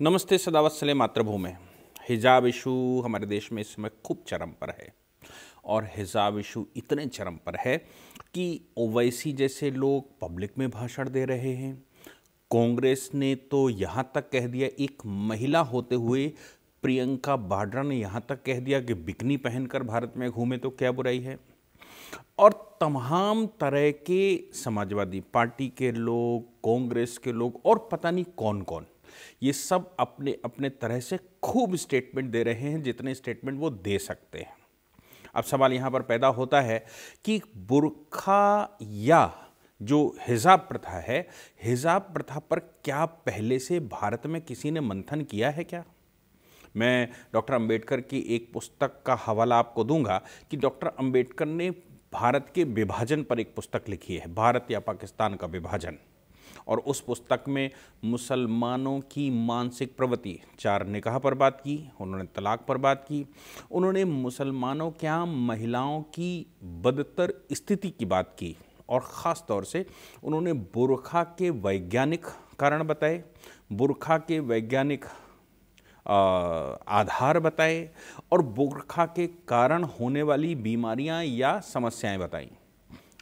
नमस्ते सदावत्सले मातृभूमि। हिजाब इशू हमारे देश में इस समय खूब चरम पर है और हिजाब इशू इतने चरम पर है कि ओवैसी जैसे लोग पब्लिक में भाषण दे रहे हैं। कांग्रेस ने तो यहाँ तक कह दिया, एक महिला होते हुए प्रियंका वाड्रा ने यहाँ तक कह दिया कि बिकनी पहनकर भारत में घूमे तो क्या बुराई है। और तमाम तरह के समाजवादी पार्टी के लोग, कांग्रेस के लोग और पता नहीं कौन कौन, ये सब अपने अपने तरह से खूब स्टेटमेंट दे रहे हैं, जितने स्टेटमेंट वो दे सकते हैं। अब सवाल यहाँ पर पैदा होता है कि बुर्का या जो हिजाब प्रथा है, हिजाब प्रथा पर क्या पहले से भारत में किसी ने मंथन किया है क्या? मैं डॉक्टर अंबेडकर की एक पुस्तक का हवाला आपको दूंगा कि डॉक्टर अंबेडकर ने भारत के विभाजन पर एक पुस्तक लिखी है, भारत या पाकिस्तान का विभाजन। और उस पुस्तक में मुसलमानों की मानसिक प्रवृत्ति, 4 निकाह पर बात की, उन्होंने तलाक पर बात की, उन्होंने मुसलमानों के यहाँ महिलाओं की बदतर स्थिति की बात की और ख़ास तौर से उन्होंने बुर्का के वैज्ञानिक कारण बताए, बुर्का के वैज्ञानिक आधार बताए और बुर्का के कारण होने वाली बीमारियां या समस्याएं बताई।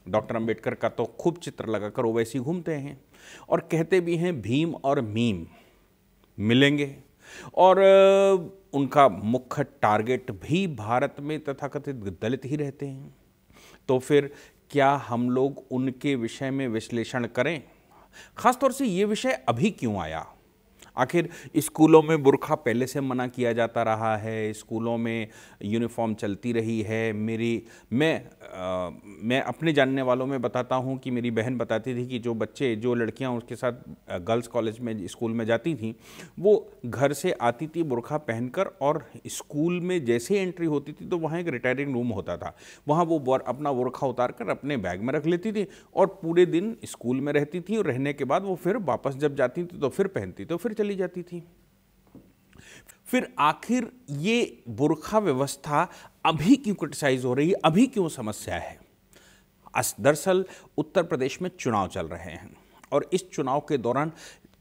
डॉक्टर अंबेडकर का तो खूब चित्र लगाकर ओवैसी घूमते हैं और कहते भी हैं भीम और मीम मिलेंगे और उनका मुख्य टारगेट भी भारत में तथाकथित दलित ही रहते हैं। तो फिर क्या हम लोग उनके विषय में विश्लेषण करें? खासतौर से ये विषय अभी क्यों आया? आखिर स्कूलों में बुर्का पहले से मना किया जाता रहा है, स्कूलों में यूनिफॉर्म चलती रही है। मैं अपने जानने वालों में बताता हूं कि मेरी बहन बताती थी कि जो लड़कियां उसके साथ गर्ल्स कॉलेज में, स्कूल में जाती थीं, वो घर से आती थी बुर्का पहनकर और स्कूल में जैसे एंट्री होती थी तो वहाँ एक रिटायरिंग रूम होता था, वहाँ वो अपना बुर्का उतार कर अपने बैग में रख लेती थी और पूरे दिन स्कूल में रहती थी और रहने के बाद वो फिर वापस जब जाती थी तो फिर पहनती, तो फिर चली जाती थी। फिर आखिर ये बुर्का व्यवस्था अभी क्यों क्रिटिसाइज हो रही है, अभी क्यों समस्या है? दरअसल उत्तर प्रदेश में चुनाव चल रहे हैं और इस चुनाव के दौरान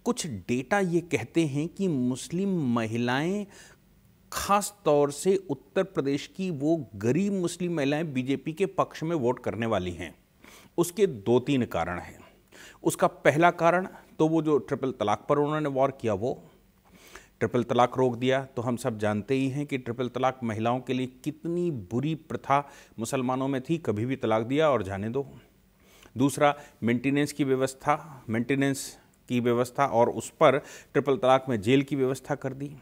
कुछ डेटा ये कहते हैं कि मुस्लिम महिलाएं, खास तौर से उत्तर प्रदेश की वो गरीब मुस्लिम महिलाएं बीजेपी के पक्ष में वोट करने वाली हैं। उसके 2-3 कारण हैं। उसका पहला कारण तो वो जो ट्रिपल तलाक पर उन्होंने वॉर किया, वो ट्रिपल तलाक रोक दिया। तो हम सब जानते ही हैं कि ट्रिपल तलाक महिलाओं के लिए कितनी बुरी प्रथा मुसलमानों में थी, कभी भी तलाक दिया और जाने दो। दूसरा, मेंटेनेंस की व्यवस्था और उस पर ट्रिपल तलाक में जेल की व्यवस्था कर दी।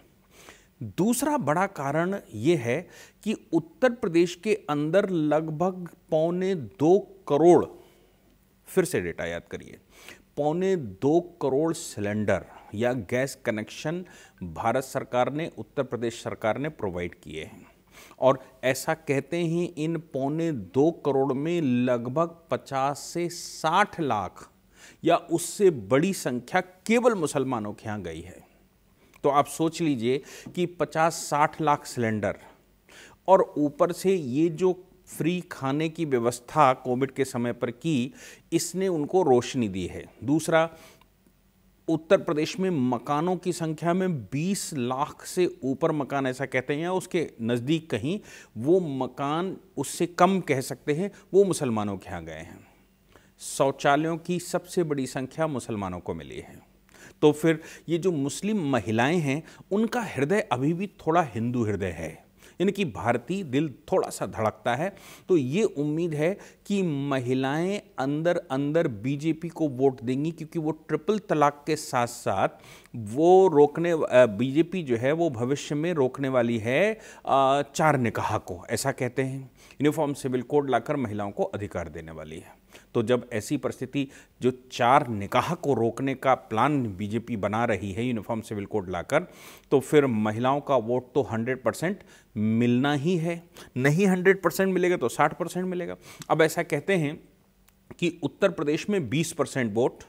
दूसरा बड़ा कारण ये है कि उत्तर प्रदेश के अंदर लगभग 2.25 करोड़, फिर से डेटा याद करिए, 2.25 करोड़ सिलेंडर या गैस कनेक्शन भारत सरकार ने, उत्तर प्रदेश सरकार ने प्रोवाइड किए हैं। और ऐसा कहते हैं इन 2.25 करोड़ में लगभग 50 से 60 लाख या उससे बड़ी संख्या केवल मुसलमानों के यहाँ गई है। तो आप सोच लीजिए कि 50-60 लाख सिलेंडर और ऊपर से ये जो फ्री खाने की व्यवस्था कोविड के समय पर की, इसने उनको रोशनी दी है। दूसरा, उत्तर प्रदेश में मकानों की संख्या में 20 लाख से ऊपर मकान, ऐसा कहते हैं, या उसके नज़दीक कहीं वो मकान, उससे कम कह सकते हैं, वो मुसलमानों के यहाँ गए हैं। शौचालयों की सबसे बड़ी संख्या मुसलमानों को मिली है। तो फिर ये जो मुस्लिम महिलाएं हैं, उनका हृदय अभी भी थोड़ा हिंदू हृदय है, यानी कि भारतीय दिल थोड़ा सा धड़कता है। तो ये उम्मीद है कि महिलाएं अंदर अंदर बीजेपी को वोट देंगी, क्योंकि वो ट्रिपल तलाक के साथ साथ वो बीजेपी जो है वो भविष्य में रोकने वाली है 4 निकाह को, ऐसा कहते हैं। यूनिफॉर्म सिविल कोड लाकर महिलाओं को अधिकार देने वाली है। तो जब ऐसी परिस्थिति, जो 4 निकाह को रोकने का प्लान बीजेपी बना रही है यूनिफॉर्म सिविल कोड लाकर, तो फिर महिलाओं का वोट तो 100% मिलना ही है। नहीं 100% मिलेगा तो 60% मिलेगा। अब ऐसा कहते हैं कि उत्तर प्रदेश में 20% वोट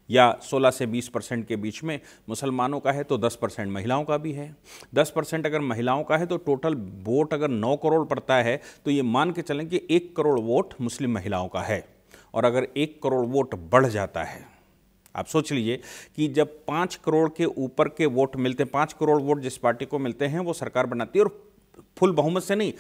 या 16 से 20% के बीच में मुसलमानों का है, तो 10% महिलाओं का भी है। 10% अगर महिलाओं का है तो टोटल वोट अगर 9 करोड़ पड़ता है, तो ये मान के चलें कि 1 करोड़ वोट मुस्लिम महिलाओं का है। और अगर 1 करोड़ वोट बढ़ जाता है, आप सोच लीजिए कि जब 5 करोड़ के ऊपर के वोट मिलते हैं, 5 करोड़ वोट जिस पार्टी को मिलते हैं वो सरकार बनाती है और फुल बहुमत से नहीं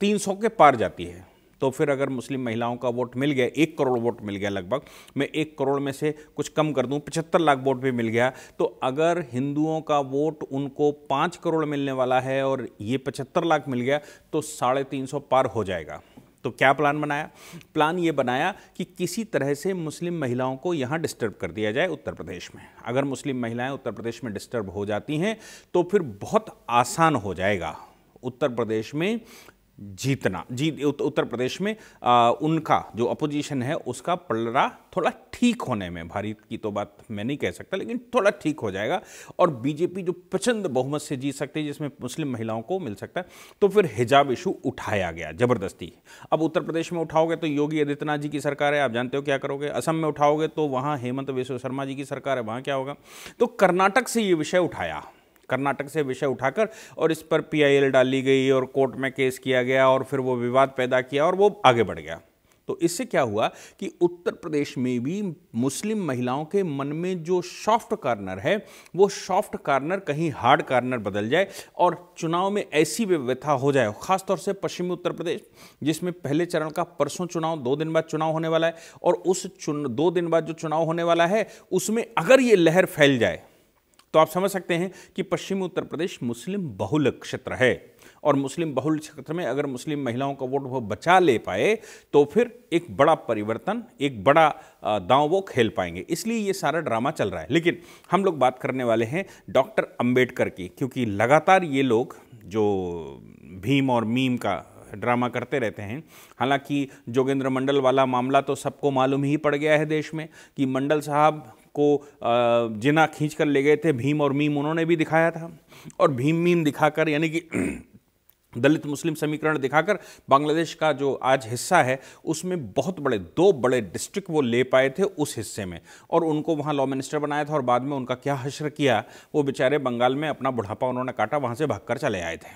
300 के पार जाती है। तो फिर अगर मुस्लिम महिलाओं का वोट मिल गया, 1 करोड़ वोट मिल गया लगभग, मैं 1 करोड़ में से कुछ कम कर दूं 75 लाख वोट भी मिल गया, तो अगर हिंदुओं का वोट उनको 5 करोड़ मिलने वाला है और ये 75 लाख मिल गया तो 350 पार हो जाएगा। तो क्या प्लान बनाया? प्लान ये बनाया कि किसी तरह से मुस्लिम महिलाओं को यहाँ डिस्टर्ब कर दिया जाए उत्तर प्रदेश में। अगर मुस्लिम महिलाएं उत्तर प्रदेश में डिस्टर्ब हो जाती हैं तो फिर बहुत आसान हो जाएगा उत्तर प्रदेश में जीतना। उत्तर प्रदेश में उनका जो अपोजिशन है उसका पलड़ा थोड़ा ठीक होने में, भारी की तो बात मैं नहीं कह सकता, लेकिन थोड़ा ठीक हो जाएगा और बीजेपी जो प्रचंड बहुमत से जीत सकती है जिसमें मुस्लिम महिलाओं को मिल सकता है। तो फिर हिजाब इशू उठाया गया जबरदस्ती। अब उत्तर प्रदेश में उठाओगे तो योगी आदित्यनाथ जी की सरकार है, आप जानते हो क्या करोगे। असम में उठाओगे तो वहाँ हेमंत बिस्वा शर्मा जी की सरकार है, वहाँ क्या होगा। तो कर्नाटक से ये विषय उठाया, कर्नाटक से विषय उठाकर और इस पर PIL डाली गई और कोर्ट में केस किया गया और फिर वो विवाद पैदा किया और वो आगे बढ़ गया। तो इससे क्या हुआ कि उत्तर प्रदेश में भी मुस्लिम महिलाओं के मन में जो सॉफ्ट कॉर्नर है वो सॉफ्ट कॉर्नर कहीं हार्ड कॉर्नर बदल जाए और चुनाव में ऐसी व्यवस्था हो जाए, खासतौर से पश्चिमी उत्तर प्रदेश जिसमें पहले चरण का परसों चुनाव, 2 दिन बाद चुनाव होने वाला है और उस 2 दिन बाद जो चुनाव होने वाला है उसमें अगर ये लहर फैल जाए तो आप समझ सकते हैं कि पश्चिमी उत्तर प्रदेश मुस्लिम बहुल क्षेत्र है और मुस्लिम बहुल क्षेत्र में अगर मुस्लिम महिलाओं का वोट वो बचा ले पाए तो फिर एक बड़ा परिवर्तन, एक बड़ा दांव वो खेल पाएंगे। इसलिए ये सारा ड्रामा चल रहा है। लेकिन हम लोग बात करने वाले हैं डॉक्टर अंबेडकर की, क्योंकि लगातार ये लोग जो भीम और मीम का ड्रामा करते रहते हैं। हालांकि जोगेंद्र मंडल वाला मामला तो सबको मालूम ही पड़ गया है देश में कि मंडल साहब को जिना खींच कर ले गए थे, भीम और मीम उन्होंने भी दिखाया था और भीम मीम दिखाकर यानी कि दलित मुस्लिम समीकरण दिखाकर बांग्लादेश का जो आज हिस्सा है उसमें बहुत बड़े 2 बड़े डिस्ट्रिक्ट वो ले पाए थे उस हिस्से में और उनको वहाँ लॉ मिनिस्टर बनाया था और बाद में उनका क्या हश्र किया, वो बेचारे बंगाल में अपना बुढ़ापा उन्होंने काटा, वहाँ से भागकर चले आए थे।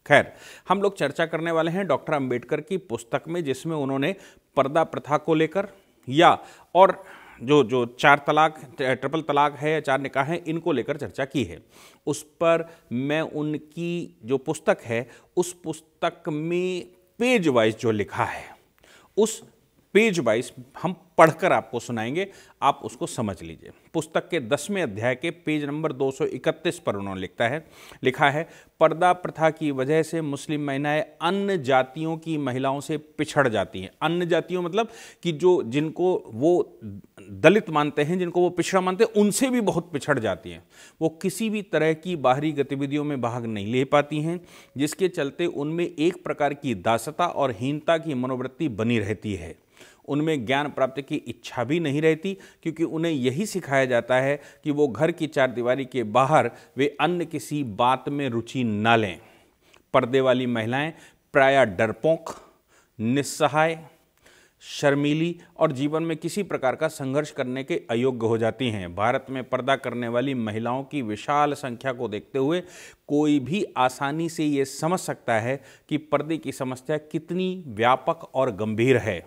खैर, हम लोग चर्चा करने वाले हैं डॉक्टर अंबेडकर की पुस्तक में जिसमें उन्होंने पर्दा प्रथा को लेकर या और जो 4 तलाक, ट्रिपल तलाक है या 4 निकाह हैं, इनको लेकर चर्चा की है। उस पर मैं उनकी जो पुस्तक है उस पुस्तक में पेज वाइज जो लिखा है उस पेज वाइज हम पढ़कर आपको सुनाएंगे, आप उसको समझ लीजिए। पुस्तक के 10वें अध्याय के पेज नंबर 231 पर उन्होंने लिखा है पर्दा प्रथा की वजह से मुस्लिम महिलाएं अन्य जातियों की महिलाओं से पिछड़ जाती हैं। अन्य जातियों मतलब कि जिनको वो दलित मानते हैं, जिनको वो पिछड़ा मानते हैं, उनसे भी बहुत पिछड़ जाती हैं। वो किसी भी तरह की बाहरी गतिविधियों में भाग नहीं ले पाती हैं, जिसके चलते उनमें एक प्रकार की दासता और हीनता की मनोवृत्ति बनी रहती है। उनमें ज्ञान प्राप्ति की इच्छा भी नहीं रहती क्योंकि उन्हें यही सिखाया जाता है कि वो घर की 4 दीवारी के बाहर वे अन्य किसी बात में रुचि न लें। पर्दे वाली महिलाएं प्रायः डरपोक, निस्सहाय, शर्मीली और जीवन में किसी प्रकार का संघर्ष करने के अयोग्य हो जाती हैं। भारत में पर्दा करने वाली महिलाओं की विशाल संख्या को देखते हुए कोई भी आसानी से ये समझ सकता है कि पर्दे की समस्या कितनी व्यापक और गंभीर है।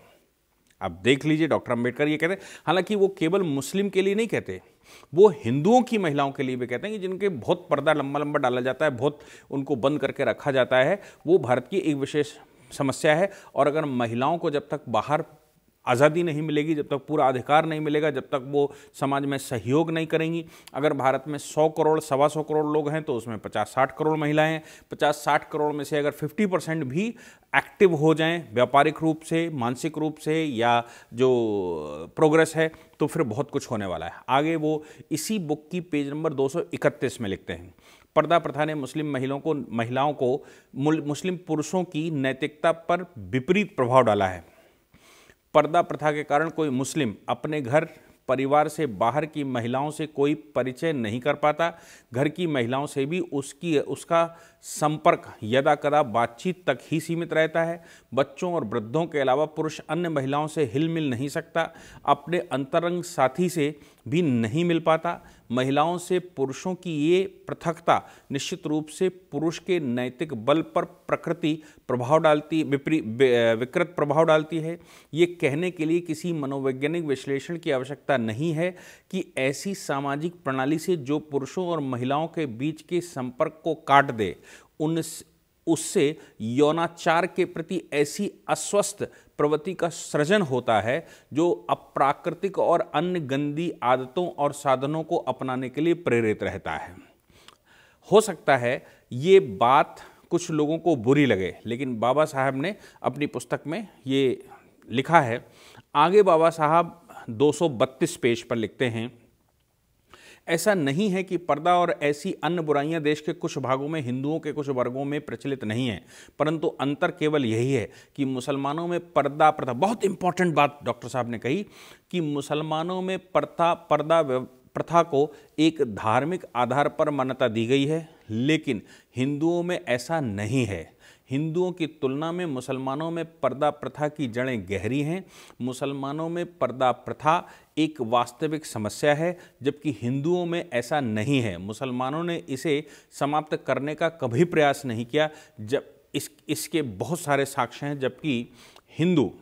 अब देख लीजिए, डॉक्टर अंबेडकर ये कहते हैं, हालांकि वो केवल मुस्लिम के लिए नहीं कहते, वो हिंदुओं की महिलाओं के लिए भी कहते हैं कि जिनके बहुत पर्दा लंबा लंबा डाला जाता है, बहुत उनको बंद करके रखा जाता है, वो भारत की एक विशेष समस्या है। और अगर महिलाओं को जब तक बाहर आज़ादी नहीं मिलेगी, जब तक पूरा अधिकार नहीं मिलेगा, जब तक वो समाज में सहयोग नहीं करेंगी, अगर भारत में 100 करोड़ 125 करोड़ लोग हैं तो उसमें 50-60 करोड़ महिलाएं हैं, 50-60 करोड़ में से अगर 50% भी एक्टिव हो जाएं व्यापारिक रूप से, मानसिक रूप से या जो प्रोग्रेस है, तो फिर बहुत कुछ होने वाला है। आगे वो इसी बुक की पेज नंबर 231 में लिखते हैं, पर्दा प्रथा ने मुस्लिम महिलाओं को मुस्लिम पुरुषों की नैतिकता पर विपरीत प्रभाव डाला है। पर्दा प्रथा के कारण कोई मुस्लिम अपने घर परिवार से बाहर की महिलाओं से कोई परिचय नहीं कर पाता, घर की महिलाओं से भी उसका संपर्क यदा कदा बातचीत तक ही सीमित रहता है। बच्चों और वृद्धों के अलावा पुरुष अन्य महिलाओं से हिल मिल नहीं सकता, अपने अंतरंग साथी से भी नहीं मिल पाता। महिलाओं से पुरुषों की ये पृथकता निश्चित रूप से पुरुष के नैतिक बल पर प्रकृति प्रभाव डालती, विकृत प्रभाव डालती है। ये कहने के लिए किसी मनोवैज्ञानिक विश्लेषण की आवश्यकता नहीं है कि ऐसी सामाजिक प्रणाली से जो पुरुषों और महिलाओं के बीच के संपर्क को काट दे, उससे यौनाचार के प्रति ऐसी अस्वस्थ प्रवृत्ति का सृजन होता है जो अप्राकृतिक और अन्य गंदी आदतों और साधनों को अपनाने के लिए प्रेरित रहता है। हो सकता है ये बात कुछ लोगों को बुरी लगे, लेकिन बाबा साहब ने अपनी पुस्तक में ये लिखा है। आगे बाबा साहब 232 पेज पर लिखते हैं, ऐसा नहीं है कि पर्दा और ऐसी अन्य बुराइयां देश के कुछ भागों में हिंदुओं के कुछ वर्गों में प्रचलित नहीं है, परंतु अंतर केवल यही है कि मुसलमानों में पर्दा प्रथा, बहुत इंपॉर्टेंट बात डॉक्टर साहब ने कही कि मुसलमानों में पर्दा प्रथा को एक धार्मिक आधार पर मान्यता दी गई है, लेकिन हिंदुओं में ऐसा नहीं है। हिंदुओं की तुलना में मुसलमानों में पर्दा प्रथा की जड़ें गहरी हैं। मुसलमानों में पर्दा प्रथा एक वास्तविक समस्या है, जबकि हिंदुओं में ऐसा नहीं है। मुसलमानों ने इसे समाप्त करने का कभी प्रयास नहीं किया, जब इसके बहुत सारे साक्ष्य हैं, जबकि हिंदू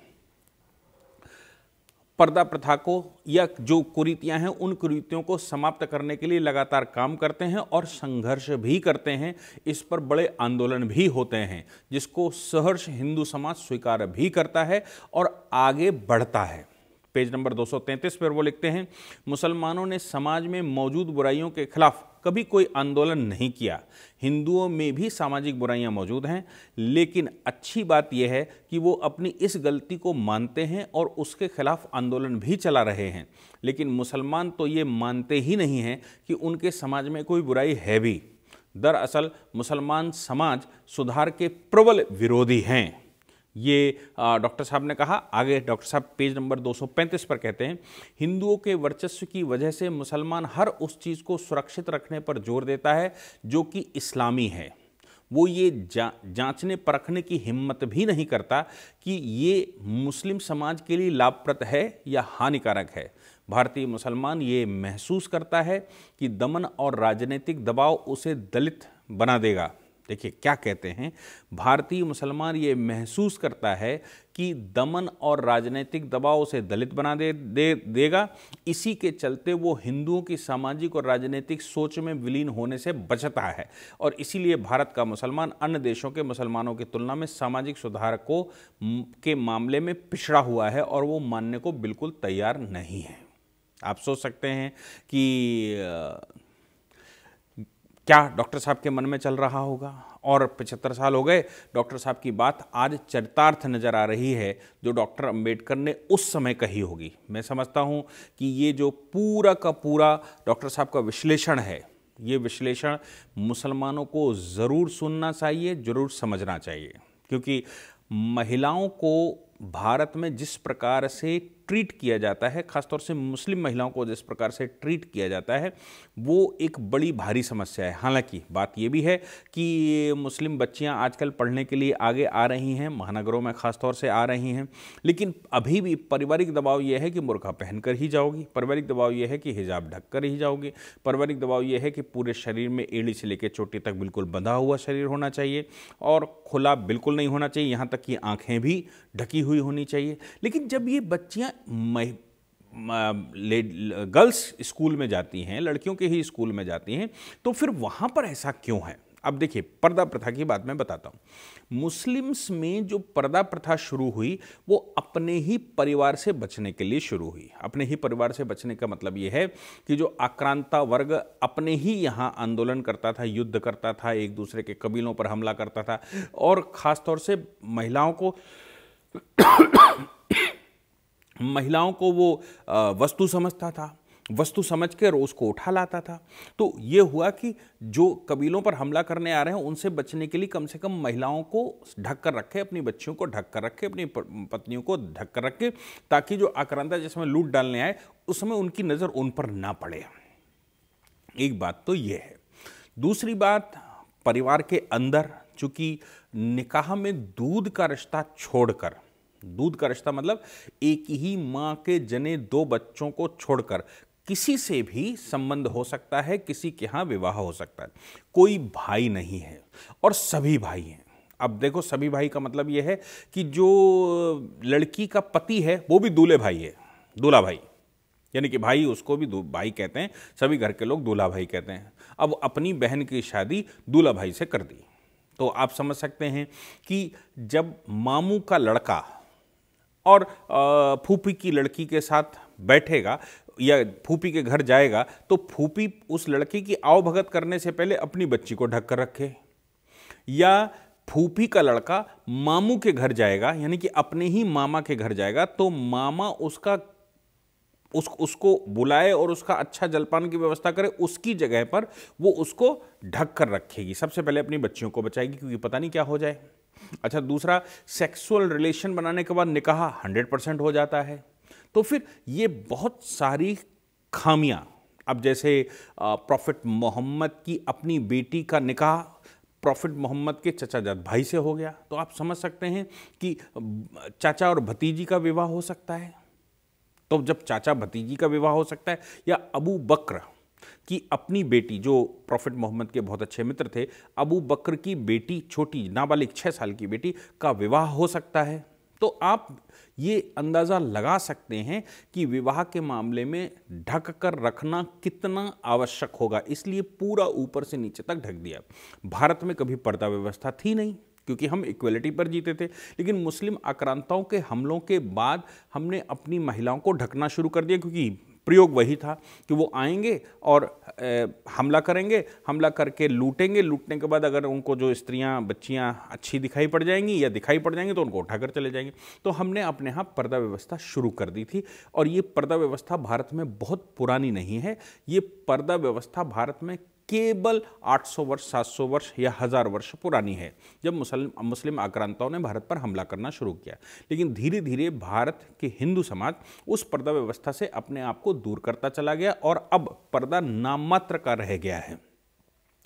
पर्दा प्रथा को या जो कुरीतियां हैं उन कुरीतियों को समाप्त करने के लिए लगातार काम करते हैं और संघर्ष भी करते हैं। इस पर बड़े आंदोलन भी होते हैं, जिसको सहर्ष हिंदू समाज स्वीकार भी करता है और आगे बढ़ता है। पेज नंबर 233 पर वो लिखते हैं, मुसलमानों ने समाज में मौजूद बुराइयों के खिलाफ कभी कोई आंदोलन नहीं किया। हिंदुओं में भी सामाजिक बुराइयां मौजूद हैं, लेकिन अच्छी बात यह है कि वो अपनी इस गलती को मानते हैं और उसके खिलाफ आंदोलन भी चला रहे हैं। लेकिन मुसलमान तो ये मानते ही नहीं हैं कि उनके समाज में कोई बुराई है भी। दरअसल मुसलमान समाज सुधार के प्रबल विरोधी हैं। ये डॉक्टर साहब ने कहा। आगे डॉक्टर साहब पेज नंबर 235 पर कहते हैं, हिंदुओं के वर्चस्व की वजह से मुसलमान हर उस चीज़ को सुरक्षित रखने पर जोर देता है जो कि इस्लामी है। वो ये जांचने परखने की हिम्मत भी नहीं करता कि ये मुस्लिम समाज के लिए लाभप्रद है या हानिकारक है। भारतीय मुसलमान ये महसूस करता है कि दमन और राजनीतिक दबाव उसे दलित बना देगा। देखिए क्या कहते हैं, भारतीय मुसलमान ये महसूस करता है कि दमन और राजनीतिक दबाव उसे दलित बना देगा। इसी के चलते वो हिंदुओं की सामाजिक और राजनीतिक सोच में विलीन होने से बचता है और इसीलिए भारत का मुसलमान अन्य देशों के मुसलमानों की तुलना में सामाजिक सुधार के मामले में पिछड़ा हुआ है और वो मानने को बिल्कुल तैयार नहीं है। आप सोच सकते हैं कि क्या डॉक्टर साहब के मन में चल रहा होगा। और 75 साल हो गए, डॉक्टर साहब की बात आज चरितार्थ नज़र आ रही है जो डॉक्टर अंबेडकर ने उस समय कही होगी। मैं समझता हूँ कि ये जो पूरा का पूरा डॉक्टर साहब का विश्लेषण है, ये विश्लेषण मुसलमानों को ज़रूर सुनना चाहिए, ज़रूर समझना चाहिए, क्योंकि महिलाओं को भारत में जिस प्रकार से ट्रीट किया जाता है, खासतौर से मुस्लिम महिलाओं को जिस प्रकार से ट्रीट किया जाता है, वो एक बड़ी भारी समस्या है। हालांकि बात ये भी है कि मुस्लिम बच्चियां आजकल पढ़ने के लिए आगे आ रही हैं, महानगरों में खासतौर से आ रही हैं, लेकिन अभी भी पारिवारिक दबाव ये है कि बुर्का पहनकर ही जाओगी, पारिवारिक दबाव ये है कि हिजाब ढककर ही जाओगी, पारिवारिक दबाव ये है कि पूरे शरीर में एड़ी से लेकर चोटी तक बिल्कुल बंधा हुआ शरीर होना चाहिए और खुला बिल्कुल नहीं होना चाहिए, यहाँ तक कि आँखें भी ढकी हुई होनी चाहिए। लेकिन जब ये बच्चियाँ गर्ल्स स्कूल में जाती हैं, लड़कियों के ही स्कूल में जाती हैं, तो फिर वहाँ पर ऐसा क्यों है? अब देखिए, पर्दा प्रथा की बात मैं बताता हूँ। मुस्लिम्स में जो पर्दा प्रथा शुरू हुई वो अपने ही परिवार से बचने के लिए शुरू हुई। अपने ही परिवार से बचने का मतलब ये है कि जो आक्रांता वर्ग अपने ही यहाँ आंदोलन करता था, युद्ध करता था, एक दूसरे के कबीलों पर हमला करता था और ख़ास तौर से महिलाओं को वो वस्तु समझता था, वस्तु समझकर उसको उठा लाता था। तो ये हुआ कि जो कबीलों पर हमला करने आ रहे हैं उनसे बचने के लिए कम से कम महिलाओं को ढक कर रखे, अपनी बच्चियों को ढक कर रखे, अपनी पत्नियों को ढक कर रखे, ताकि जो आक्रांता जिसमें लूट डालने आए उसमें उनकी नज़र उन पर ना पड़े। एक बात तो ये है। दूसरी बात, परिवार के अंदर, चूंकि निकाह में दूध का रिश्ता छोड़कर, दूध का रिश्ता मतलब एक ही मां के जने दो बच्चों को छोड़कर किसी से भी संबंध हो सकता है, किसी के यहां विवाह हो सकता है, कोई भाई नहीं है और सभी भाई हैं। अब देखो, सभी भाई का मतलब यह है कि जो लड़की का पति है वो भी दूल्हे भाई है, दूल्हा भाई, यानी कि भाई उसको भी भाई कहते हैं, सभी घर के लोग दूल्हा भाई कहते हैं। अब अपनी बहन की शादी दूल्हा भाई से कर दी, तो आप समझ सकते हैं कि जब मामू का लड़का और फूफी की लड़की के साथ बैठेगा या फूफी के घर जाएगा, तो फूफी उस लड़के की आवभगत करने से पहले अपनी बच्ची को ढक कर रखे, या फूफी का लड़का मामू के घर जाएगा, यानी कि अपने ही मामा के घर जाएगा, तो मामा उसको बुलाए और उसका अच्छा जलपान की व्यवस्था करे, उसकी जगह पर वो उसको ढक कर रखेगी, सबसे पहले अपनी बच्चियों को बचाएगी, क्योंकि पता नहीं क्या हो जाए। अच्छा, दूसरा, सेक्सुअल रिलेशन बनाने के बाद निकाह 100% हो जाता है। तो फिर ये बहुत सारी खामियां, अब जैसे प्रॉफिट मोहम्मद की अपनी बेटी का निकाह प्रॉफिट मोहम्मद के चचाजाद भाई से हो गया, तो आप समझ सकते हैं कि चाचा और भतीजी का विवाह हो सकता है। तो जब चाचा भतीजी का विवाह हो सकता है, या अबू बकर की अपनी बेटी, जो प्रॉफिट मोहम्मद के बहुत अच्छे मित्र थे, अबू बकर की बेटी, छोटी नाबालिग 6 साल की बेटी का विवाह हो सकता है। तो आप ये अंदाज़ा लगा सकते हैं कि विवाह के मामले में ढक कर रखना कितना आवश्यक होगा, इसलिए पूरा ऊपर से नीचे तक ढक दिया। भारत में कभी पर्दा व्यवस्था थी नहीं, क्योंकि हम इक्वलिटी पर जीते थे, लेकिन मुस्लिम आक्रांताओं के हमलों के बाद हमने अपनी महिलाओं को ढकना शुरू कर दिया, क्योंकि प्रयोग वही था कि वो आएंगे और हमला करेंगे, हमला करके लूटेंगे, लूटने के बाद अगर उनको जो स्त्रियां बच्चियां अच्छी दिखाई पड़ जाएंगी या दिखाई पड़ जाएंगी तो उनको उठाकर चले जाएंगे। तो हमने अपने यहाँ पर्दा व्यवस्था शुरू कर दी थी, और ये पर्दा व्यवस्था भारत में बहुत पुरानी नहीं है। ये पर्दा व्यवस्था भारत में केवल 800 वर्ष, 700 वर्ष या 1000 वर्ष पुरानी है, जब मुस्लिम आक्रांताओं ने भारत पर हमला करना शुरू किया। लेकिन धीरे धीरे भारत के हिंदू समाज उस पर्दा व्यवस्था से अपने आप को दूर करता चला गया, और अब पर्दा नाम मात्र का रह गया है।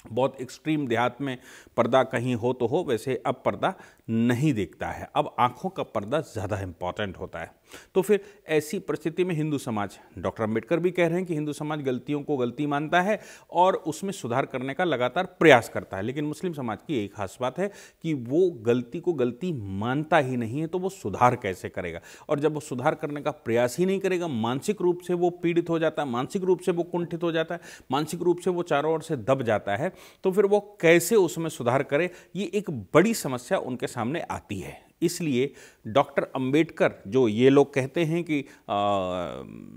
बहुत एक्सट्रीम देहात में पर्दा कहीं हो तो हो, वैसे अब पर्दा नहीं देखता है, अब आंखों का पर्दा ज़्यादा इंपॉर्टेंट होता है। तो फिर ऐसी परिस्थिति में हिंदू समाज, डॉक्टर अम्बेडकर भी कह रहे हैं कि हिंदू समाज गलतियों को गलती मानता है और उसमें सुधार करने का लगातार प्रयास करता है, लेकिन मुस्लिम समाज की एक खास बात है कि वो गलती को गलती मानता ही नहीं है, तो वो सुधार कैसे करेगा? और जब वो सुधार करने का प्रयास ही नहीं करेगा, मानसिक रूप से वो पीड़ित हो जाता है, मानसिक रूप से वो कुंठित हो जाता है, मानसिक रूप से वो चारों ओर से दब जाता है, तो फिर वो कैसे उसमें सुधार करे? ये एक बड़ी समस्या उनके सामने आती है। इसलिए डॉक्टर अंबेडकर, जो ये लोग कहते हैं कि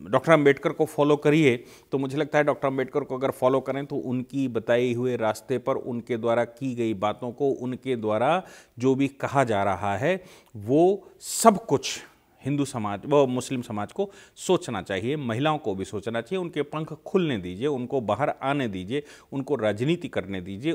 डॉक्टर अंबेडकर को फॉलो करिए, तो मुझे लगता है डॉक्टर अंबेडकर को अगर फॉलो करें तो उनकी बताए हुए रास्ते पर, उनके द्वारा की गई बातों को, उनके द्वारा जो भी कहा जा रहा है, वो सब कुछ हिंदू समाज व मुस्लिम समाज को सोचना चाहिए, महिलाओं को भी सोचना चाहिए। उनके पंख खुलने दीजिए, उनको बाहर आने दीजिए, उनको राजनीति करने दीजिए,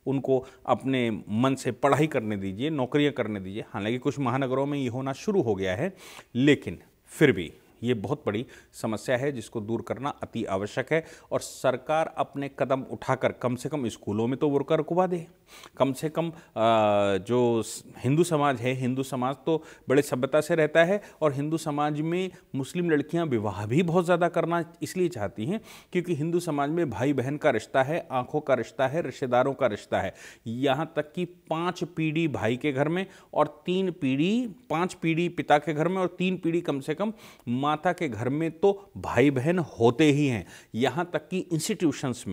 उनको अपने मन से पढ़ाई करने दीजिए, नौकरियां करने दीजिए। हालांकि कुछ महानगरों में ये होना शुरू हो गया है, लेकिन फिर भी ये बहुत बड़ी समस्या है जिसको दूर करना अति आवश्यक है। और सरकार अपने कदम उठाकर कम से कम स्कूलों में तो बुर्का रुकवा दे। कम से कम जो हिंदू समाज है, हिंदू समाज तो बड़े सभ्यता से रहता है, और हिंदू समाज में मुस्लिम लड़कियां विवाह भी बहुत ज़्यादा करना इसलिए चाहती हैं क्योंकि हिंदू समाज में भाई बहन का रिश्ता है, आंखों का रिश्ता है, रिश्तेदारों का रिश्ता है। यहाँ तक कि 5 पीढ़ी भाई के घर में और 5 पीढ़ी पिता के घर में और 3 पीढ़ी कम से कम माता के घर में तो भाई बहन होते ही हैं। यहाँ तक कि इंस्टीट्यूशंस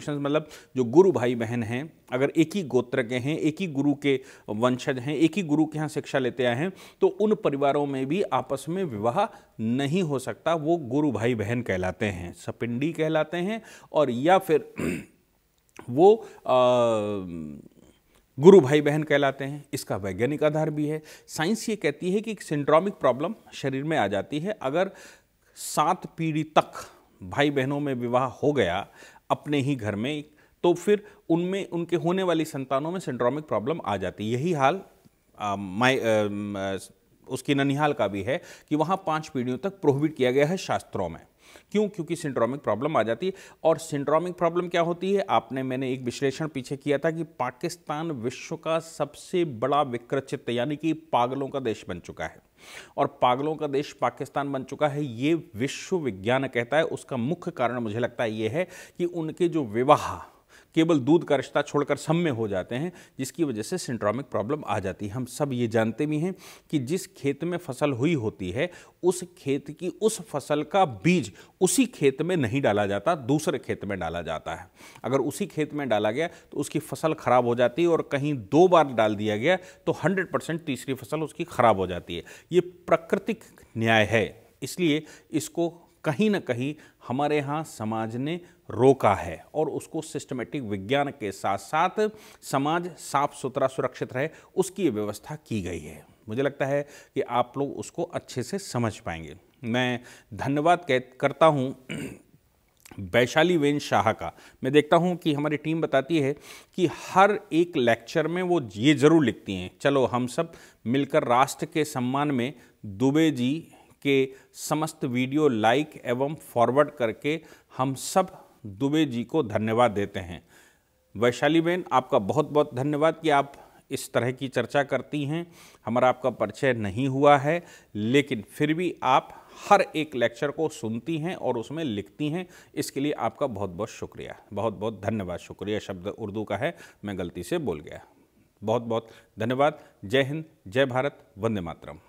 मतलब जो गुरु भाई बहन हैं, अगर एक ही गोत्र के हैं, एक ही गुरु के वंशज हैं, एक ही गुरु के यहाँ शिक्षा लेते आए हैं, तो उन परिवारों में भी आपस में विवाह नहीं हो सकता। वो गुरु भाई बहन कहलाते हैं, सपिंडी कहलाते हैं, और या फिर वो गुरु भाई बहन कहलाते हैं। इसका वैज्ञानिक आधार भी है। साइंस ये कहती है कि एक सिंड्रोमिक प्रॉब्लम शरीर में आ जाती है अगर 7 पीढ़ी तक भाई बहनों में विवाह हो गया अपने ही घर में, तो फिर उनमें उनके होने वाली संतानों में सिंड्रोमिक प्रॉब्लम आ जाती है। यही हाल उसकी ननिहाल का भी है कि वहाँ 5 पीढ़ियों तक प्रोहिबिट किया गया है शास्त्रों में। क्यों? क्योंकि सिंड्रोमिक प्रॉब्लम आ जाती है। और सिंड्रोमिक प्रॉब्लम क्या होती है? मैंने एक विश्लेषण पीछे किया था कि पाकिस्तान विश्व का सबसे बड़ा विकृत यानी कि पागलों का देश बन चुका है, और पागलों का देश पाकिस्तान बन चुका है ये विश्व विज्ञान कहता है। उसका मुख्य कारण मुझे लगता है ये है कि उनके जो विवाह केवल दूध का रिश्ता छोड़कर सब में हो जाते हैं, जिसकी वजह से सिंड्रोमिक प्रॉब्लम आ जाती है। हम सब ये जानते भी हैं कि जिस खेत में फसल हुई होती है उस खेत की उस फसल का बीज उसी खेत में नहीं डाला जाता, दूसरे खेत में डाला जाता है। अगर उसी खेत में डाला गया तो उसकी फसल खराब हो जाती है, और कहीं 2 बार डाल दिया गया तो 100% तीसरी फसल उसकी खराब हो जाती है। ये प्राकृतिक न्याय है, इसलिए इसको कहीं ना कहीं हमारे यहाँ समाज ने रोका है, और उसको सिस्टमेटिक विज्ञान के साथ साथ समाज साफ सुथरा सुरक्षित रहे उसकी व्यवस्था की गई है। मुझे लगता है कि आप लोग उसको अच्छे से समझ पाएंगे। मैं धन्यवाद करता हूँ वैशाली वेन शाह का। मैं देखता हूँ कि हमारी टीम बताती है कि हर एक लेक्चर में वो ये ज़रूर लिखती हैं, चलो हम सब मिलकर राष्ट्र के सम्मान में दुबे जी के समस्त वीडियो लाइक एवं फॉरवर्ड करके हम सब दुबे जी को धन्यवाद देते हैं। वैशाली बेन, आपका बहुत बहुत धन्यवाद कि आप इस तरह की चर्चा करती हैं। हमारा आपका परिचय नहीं हुआ है, लेकिन फिर भी आप हर एक लेक्चर को सुनती हैं और उसमें लिखती हैं। इसके लिए आपका बहुत बहुत शुक्रिया, बहुत बहुत धन्यवाद। शुक्रिया शब्द उर्दू का है, मैं गलती से बोल गया। बहुत बहुत धन्यवाद। जय हिंद, जय भारत, वंदे मातरम।